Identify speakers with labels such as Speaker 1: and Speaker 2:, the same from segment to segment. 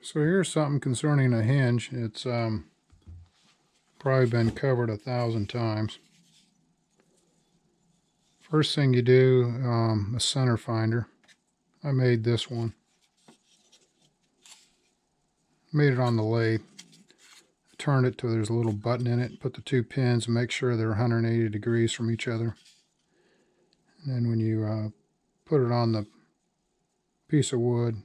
Speaker 1: So here's something concerning a hinge. It's probably been covered 1,000 times. First thing you do, a center finder. I made this one. Made it on the lathe. Turned it till there's a little button in it. Put the two pins and make sure they're 180 degrees from each other. And then when you put it on the piece of wood,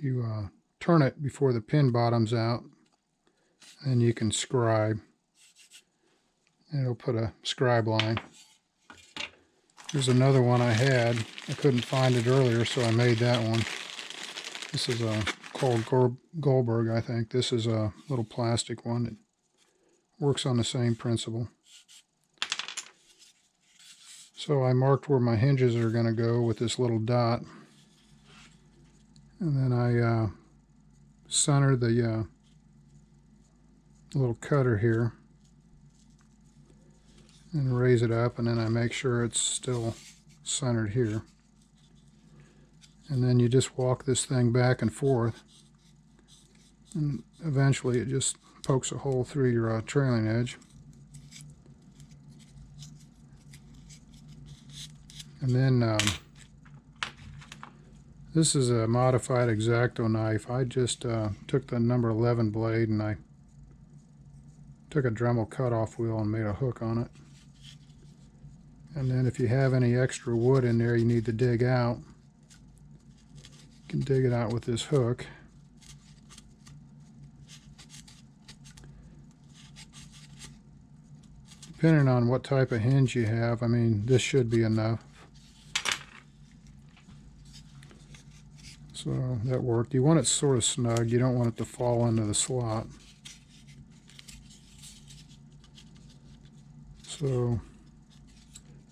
Speaker 1: you turn it before the pin bottom's out, and you can scribe. And it'll put a scribe line. There's another one I had. I couldn't find it earlier, so I made that one. This is called Goldberg, I think. This is a little plastic one. It works on the same principle. So I marked where my hinges are going to go with this little dot. And then I center the little cutter here and raise it up, and then I make sure it's still centered here. And then you just walk this thing back and forth, and eventually it just pokes a hole through your trailing edge. And then this is a modified X-Acto knife. I just took the number 11 blade and I took a Dremel cutoff wheel and made a hook on it. And then if you have any extra wood in there you need to dig out, you can dig it out with this hook. Depending on what type of hinge you have, I mean, this should be enough. So that worked. You want it sort of snug. You don't want it to fall into the slot. So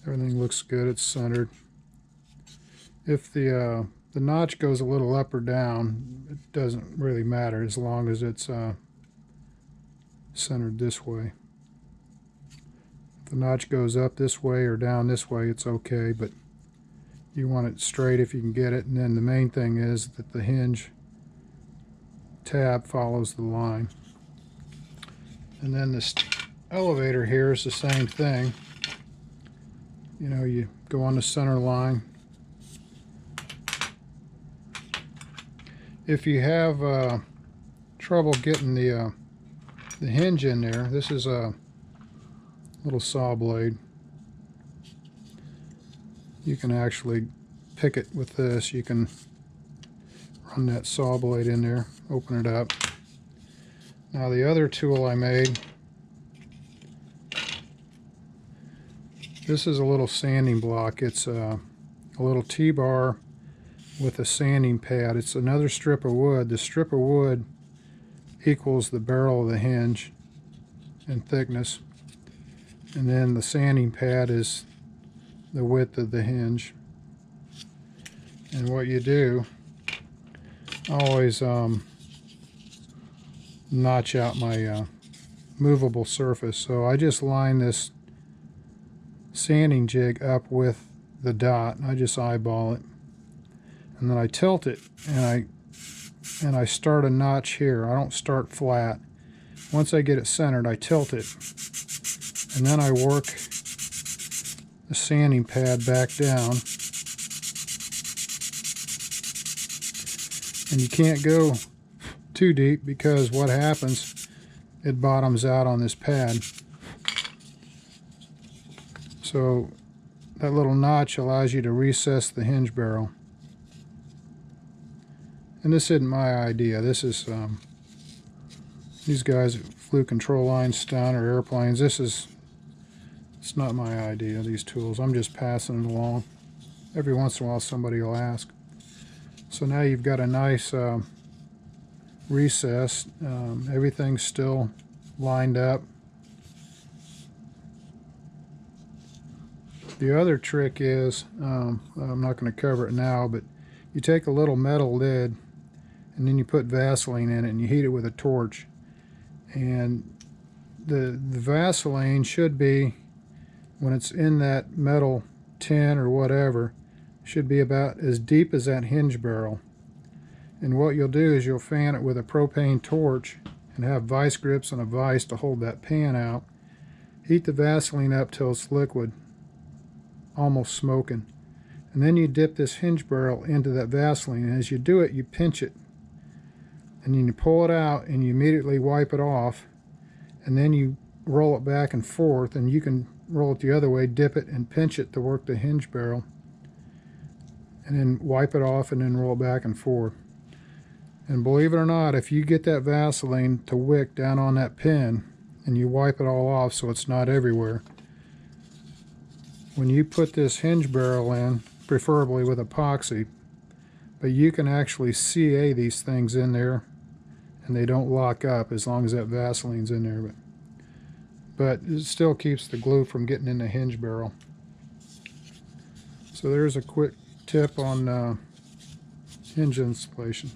Speaker 1: everything looks good. It's centered. If the notch goes a little up or down, it doesn't really matter as long as it's centered this way. If the notch goes up this way or down this way, it's okay, but you want it straight if you can get it. And then the main thing is that the hinge tab follows the line. And then this elevator here is the same thing. You know, you go on the center line. If you have trouble getting the hinge in there, this is a little saw blade. You can actually pick it with this. You can run that saw blade in there, open it up. Now the other tool I made, this is a little sanding block. It's a little T-bar with a sanding pad. It's another strip of wood. The strip of wood equals the barrel of the hinge in thickness, and then the sanding pad is the width of the hinge. And what you do, I always notch out my movable surface. So I just line this sanding jig up with the dot. I just eyeball it, and then I tilt it, and I start a notch here. I don't start flat. Once I get it centered, I tilt it, and then I work the sanding pad back down. And you can't go too deep because what happens, it bottoms out on this pad. So that little notch allows you to recess the hinge barrel. And this isn't my idea. This is these guys that flew control lines down or airplanes. It's not my idea, these tools. I'm just passing it along. Every once in a while somebody will ask. So now you've got a nice recess. Everything's still lined up. The other trick is, I'm not going to cover it now, but you take a little metal lid and then you put Vaseline in it and you heat it with a torch. And the Vaseline should be, when it's in that metal tin or whatever, should be about as deep as that hinge barrel. And what you'll do is you'll fan it with a propane torch and have vice grips and a vise to hold that pan out. Heat the Vaseline up till it's liquid, almost smoking. And then you dip this hinge barrel into that Vaseline, and as you do it, you pinch it. And then you pull it out and you immediately wipe it off, and then you roll it back and forth, and you can roll it the other way, dip it and pinch it to work the hinge barrel, and then wipe it off and then roll it back and forth. And believe it or not, if you get that Vaseline to wick down on that pin and you wipe it all off so it's not everywhere, when you put this hinge barrel in, preferably with epoxy, but you can actually CA these things in there and they don't lock up as long as that Vaseline's in there. But it still keeps the glue from getting in the hinge barrel. So there's a quick tip on hinge installation.